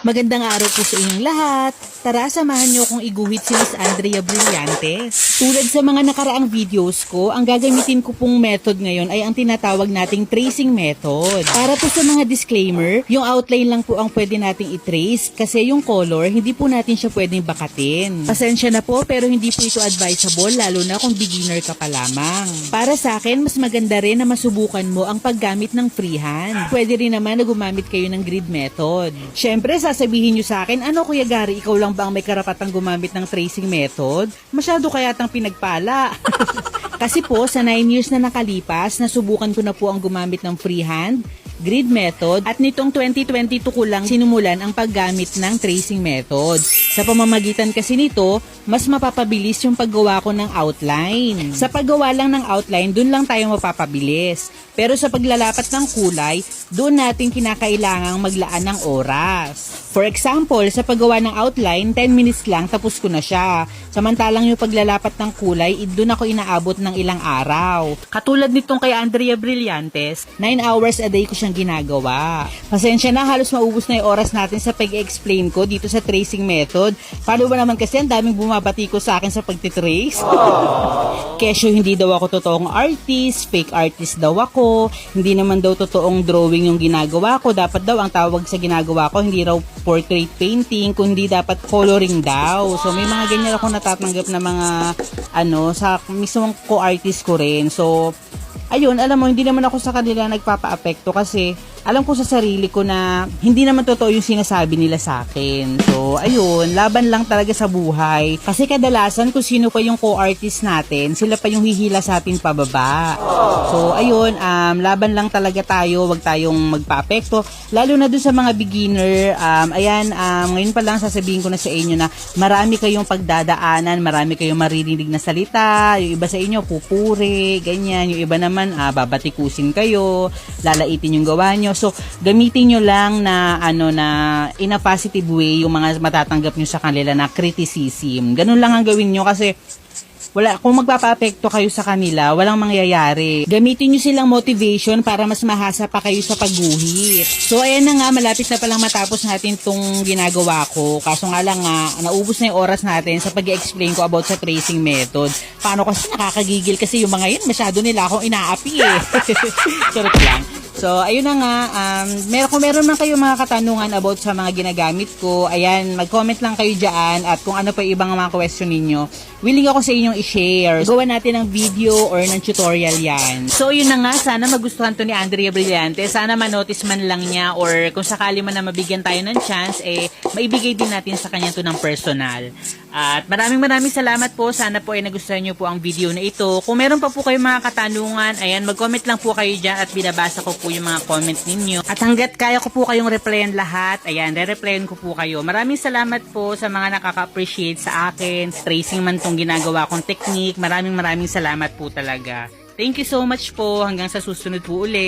Magandang araw po sa inyong lahat. Tara, samahan niyo akong iguhit si Miss Andrea Brillantes. Tulad sa mga nakaraang videos ko, ang gagamitin ko pong method ngayon ay ang tinatawag nating tracing method. Para po sa mga disclaimer, yung outline lang po ang pwede nating i-trace kasi yung color, hindi po natin siya pwedeng bakatin. Pasensya na po pero hindi po ito advisable lalo na kung beginner ka pa lamang. Para sa akin, mas maganda rin na masubukan mo ang paggamit ng freehand. Pwede rin naman na gumamit kayo ng grid method. Syempre, sasabihin nyo sa akin, ano Kuya Gary, ikaw lang ba ang may karapatang gumamit ng tracing method? Masyado kayatang pinagpala. Kasi po, sa 9 years na nakalipas, nasubukan ko na po ang gumamit ng freehand, grid method, at nitong 2022 ko lang sinumulan ang paggamit ng tracing method. Sa pamamagitan kasi nito, mas mapapabilis yung paggawa ko ng outline. Sa paggawa lang ng outline, dun lang tayo mapapabilis. Pero sa paglalapat ng kulay, doon natin kinakailangang maglaan ng oras. For example, sa paggawa ng outline, 10 minutes lang tapos ko na siya. Samantalang yung paglalapat ng kulay, doon ako inaabot ng ilang araw. Katulad nitong kay Andrea Brillantes, 9 hours a day ko siyang ginagawa. Pasensya na, halos maubos na yung oras natin sa pag-explain ko dito sa tracing method. Paano ba naman kasi ang daming bumabati ko sa akin sa pagtitrace? Kesyo hindi daw ako totoong artist, fake artist daw ako, hindi naman daw totoong drawing yung ginagawa ko, dapat daw ang tawag sa ginagawa ko, hindi raw portrait painting, kundi dapat coloring daw. So may mga ganyan ako natatanggap na mga sa mismong co-artist ko rin. So ayun, alam mo, hindi naman ako sa kanila nagpapa-apekto kasi alam ko sa sarili ko na hindi naman totoo yung sinasabi nila sa akin. So, ayun, laban lang talaga sa buhay. Kasi kadalasan kung sino pa yung co-artist natin, sila pa yung hihila sa atin pababa. So, ayun, laban lang talaga tayo, wag tayong magpa-apekto. Lalo na dun sa mga beginner, ngayon pa lang sasabihin ko na sa inyo na marami kayong pagdadaanan, marami kayong maririnig na salita, yung iba sa inyo pupuri, ganyan, yung iba naman babatikusin kayo, lalaitin yung gawa nyo. So, gamitin nyo lang na in a positive way yung mga matatanggap nyo sa kanila na criticism. Ganun lang ang gawin nyo kasi kung magpapa-apekto kayo sa kanila, walang mangyayari. Gamitin nyo silang motivation para mas mahasa pa kayo sa pagguhit. So, ayan na nga, malapit na palang matapos natin itong ginagawa ko. Kaso nga lang naubos na yung oras natin sa pag-explain ko about sa tracing method. Paano kasi nakakagigil kasi yung mga yun, masyado nila akong inaapi eh. Charot lang. So, ayun na nga, kung meron man kayo mga katanungan about sa mga ginagamit ko, ayan, mag-comment lang kayo dyan at kung ano pa ibang mga question ninyo, willing ako sa inyong i-share. Gawa natin ng video or ng tutorial yan. So, yun na nga, sana magustuhan to ni Andrea Brillantes. Sana manotice man lang niya or kung sakali man na mabigyan tayo ng chance, maibigay din natin sa kanya to ng personal. At maraming salamat po. Sana po ay nagustuhan nyo po ang video na ito. Kung meron pa po kayong mga katanungan, ayan, mag-comment lang po kayo dyan at binabasa ko po yung mga comment ninyo. At hanggat kaya ko po kayong replyan lahat, ayan, re-replyan ko po kayo. Maraming salamat po sa mga nakaka-appreciate sa akin, tracing man tong ginagawa kong technique. Maraming salamat po talaga. Thank you so much po. Hanggang sa susunod po ulit.